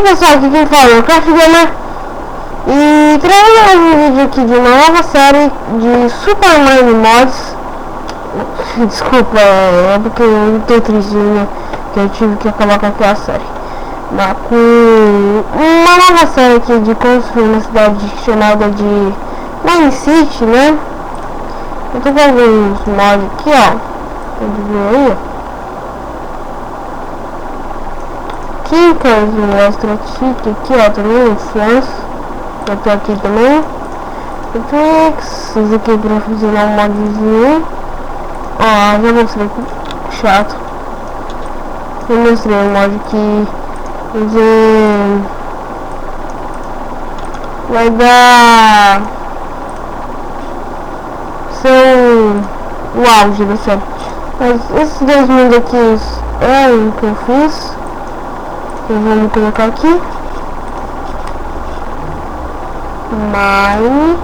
aí pessoal, aqui quem fala é o Craft Gamer. E trazendo um vídeo aqui de uma nova série de Super Mario Mods. Desculpa, é porque eu tô triste, né? Que eu tive que acabar com aquela série. Mas com uma nova série aqui de construir uma cidade chamada de Mine City, né? Eu tô com alguns mods aqui, ó. Pode ver aí, ó. Kinkers, o Extra Chic aqui, ó, também, Influence. Eu tô aqui também. O Twix, isso aqui pra fazer um modzinho. Ó, já mostrei aqui. Chato. Eu mostrei um mod que vai dar o auge da série. Mas esses dois mundos aqui é o que eu fiz. Eu vou colocar aqui. Mine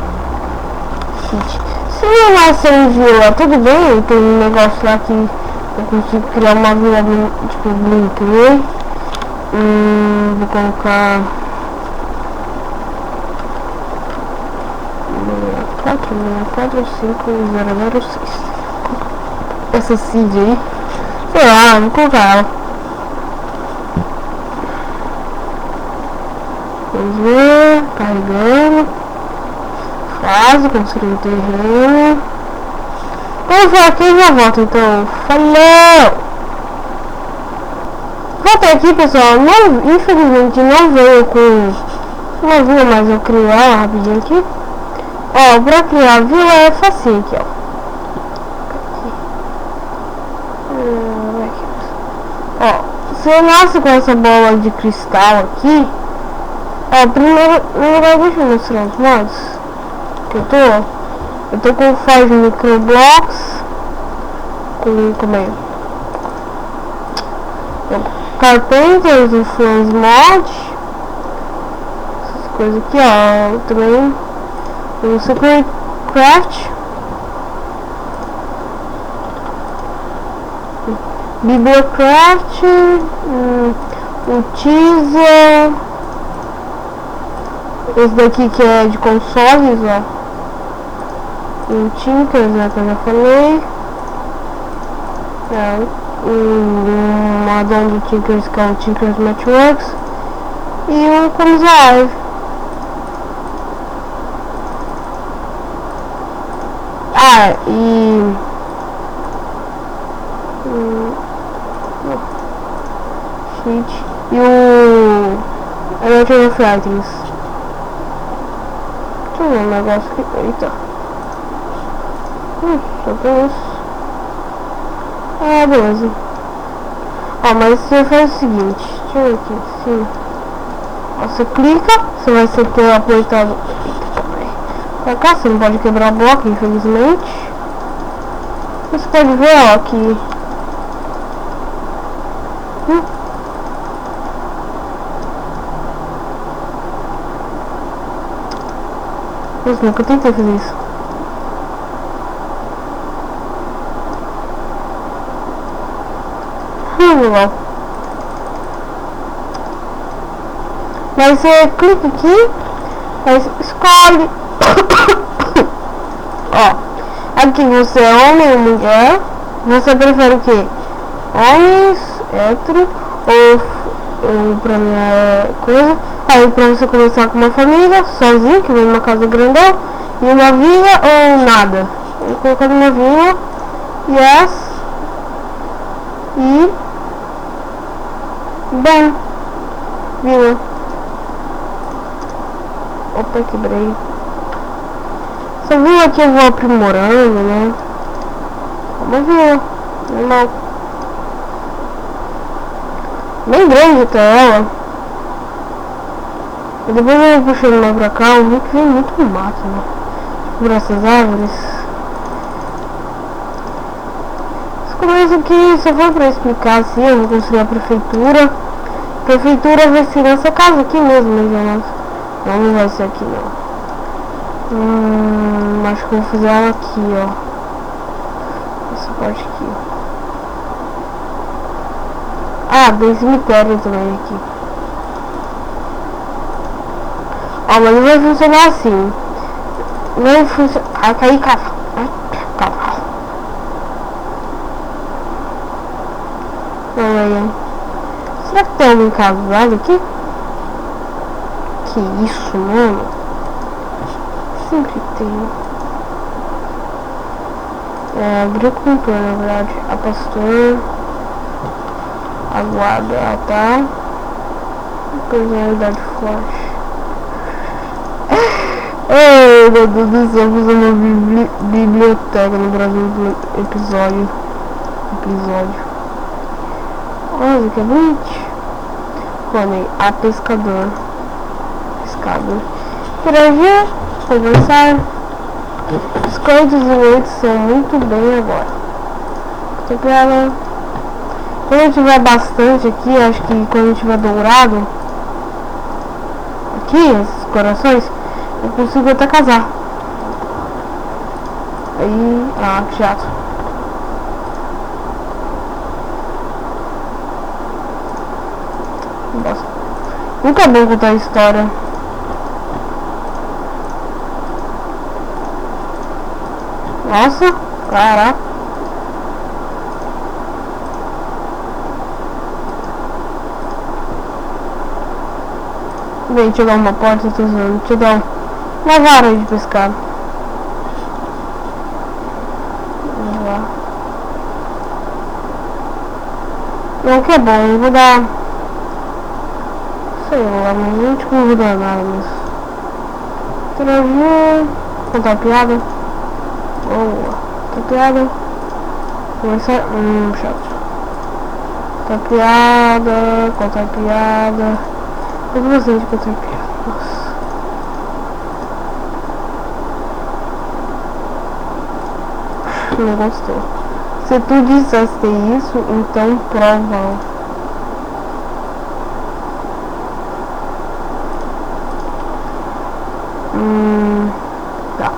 City. Se não vai ser em vila, tudo bem. Tem um negócio lá que eu consigo criar uma vila tipo Blink. Vou colocar 46506. Essa seed aí, sei lá, vou colocar ela. Vamos ver, carregando. Fase, construir o terreno. Eu vou aqui e já volto, então. Falou! Voltei aqui, pessoal. Não, infelizmente não veio com uma vila, mas eu criei ela rapidinho aqui. Ó, pra criar a vila é facinho aqui, ó. Ó, você nasce com essa bola de cristal aqui. Ó, primeiro lugar, deixa eu mostrar os mods que eu tô com 5 microblocks. Como é? Carpenters, Influence Mod. Essas coisas aqui, ó. Também o Secret Craft, Bibliocraft, o Teaser. Esse daqui que é de consoles, ó. O Tinkers, né, que eu já falei. Um addon do Tinkers, que é o Tinkers Matchworks. E o Comes Live. Ah, e o Electron Fragments. Deixa eu ver um negócio aqui. Eita. Só tem isso. Ah, beleza. Ó, mas você faz o seguinte. Deixa eu ver aqui. Sim. Ó, você clica. Você vai ser ter apertado. Pra cá, você não pode quebrar o bloco, infelizmente. Você pode ver, ó, que eu nunca tentei fazer isso. Legal. Mas você clica aqui, aí escolhe. Ó, aqui você é homem ou mulher. Você prefere o que? Homens, hétero ou pra mim é coisa. Aí pra você começar com uma família, sozinho, que vem numa casa grandão, e uma vila ou nada. Eu vou colocar uma vila, yes, e bem, vila. Opa, quebrei. Essa vila aqui eu vou aprimorando, né? Uma vila, normal. Bem grande até ela. E depois eu vou puxando mais pra cá, eu vi que vem muito mato, né? Por essas árvores. Esse começo aqui só foi pra explicar assim, eu vou construir a prefeitura. A prefeitura vai ser nessa casa aqui mesmo, né, gente? Não vai ser aqui não. Acho que eu vou fazer ela aqui, ó. Essa parte aqui. Ah, tem cemitério também aqui. Ó, mas não vai funcionar assim. Vai funcionar. Ai, caí, cara. Ai, cara. Não, aí. Será que tem algum casado aqui? Que isso, mano? Sempre tem. É, agricultor, na verdade. A pastor. A guarda, ela tá. Personalidade forte. Ai, meu Deus do céu, fiz uma biblioteca no Brasil do episódio. Olha que bonito. Rony, a pescador. Interagir, conversar. Os cortes e oito são muito bem agora. Quando eu tiver bastante aqui, acho que quando eu tiver dourado aqui, esses corações, eu consigo até casar. Aí, que chato. Nossa, nunca é bom contar a história. Nossa, caraca. Bem, deixa eu dar uma porta, deixa eu dar uma vara de pescar. Não, que é bom, eu vou dar. Sei lá, mas não tipo, não vou dar nada mesmo. Interagir, contar piada. Boa, contar piada. Começar. Chato. Contar piada. Eu gostei de contar piada. Nossa. Não gostei. Se tu disseste isso, então prova. Tá.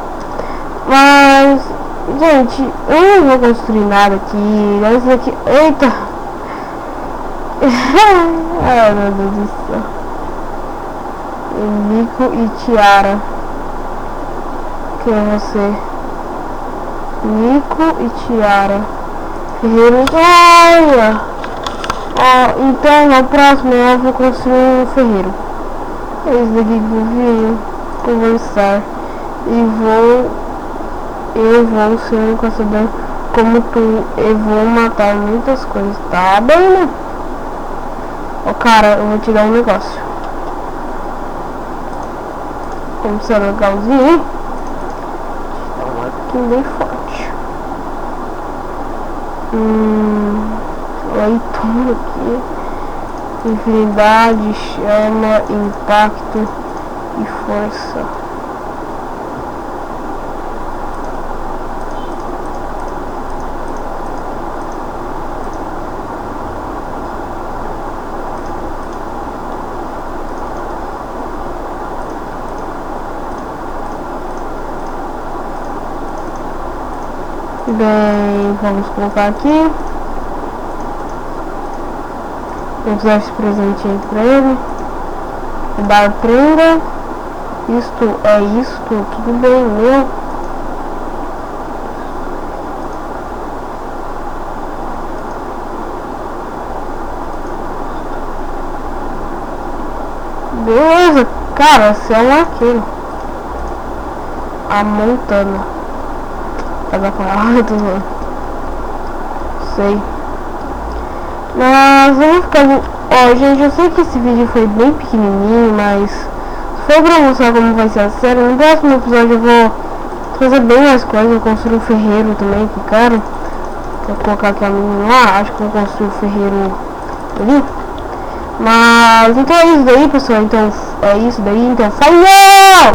Mas, gente, eu não vou construir nada aqui. Olha isso aqui. Eita! Ai, meu Deus do céu. Nico e Tiara. Quem é você? Nico e Tiara. Ferreiros. Olha! Ó, então na próxima eu vou construir um ferreiro. Esse daqui que eu vim conversar. Eu vou ser um caçador como tu. Eu vou matar muitas coisas. Tá bem, né? Ó, cara, eu vou te dar um negócio. Como você é legalzinho, hein? Dá um aqui bem forte. Leitura aqui. Infinidade, chama, impacto e força. Bem, vamos colocar aqui. Vamos dar esse presentinho pra ele. Dar prenda. Isto é isto. Tudo bem, meu. Beleza, cara, você é um arqueiro. A Montana. Cada palavra, eu tô zoando. Sei. Mas eu vou ficar. Ó, gente, eu sei que esse vídeo foi bem pequenininho, mas se for pra mostrar como vai ser a série, no próximo episódio eu vou fazer bem mais coisas. Eu construir um ferreiro também, que eu quero. Vou colocar aqui a menina lá. Acho que eu vou construir um ferreiro ali. Mas então é isso daí, pessoal. Então é isso daí. Então falou!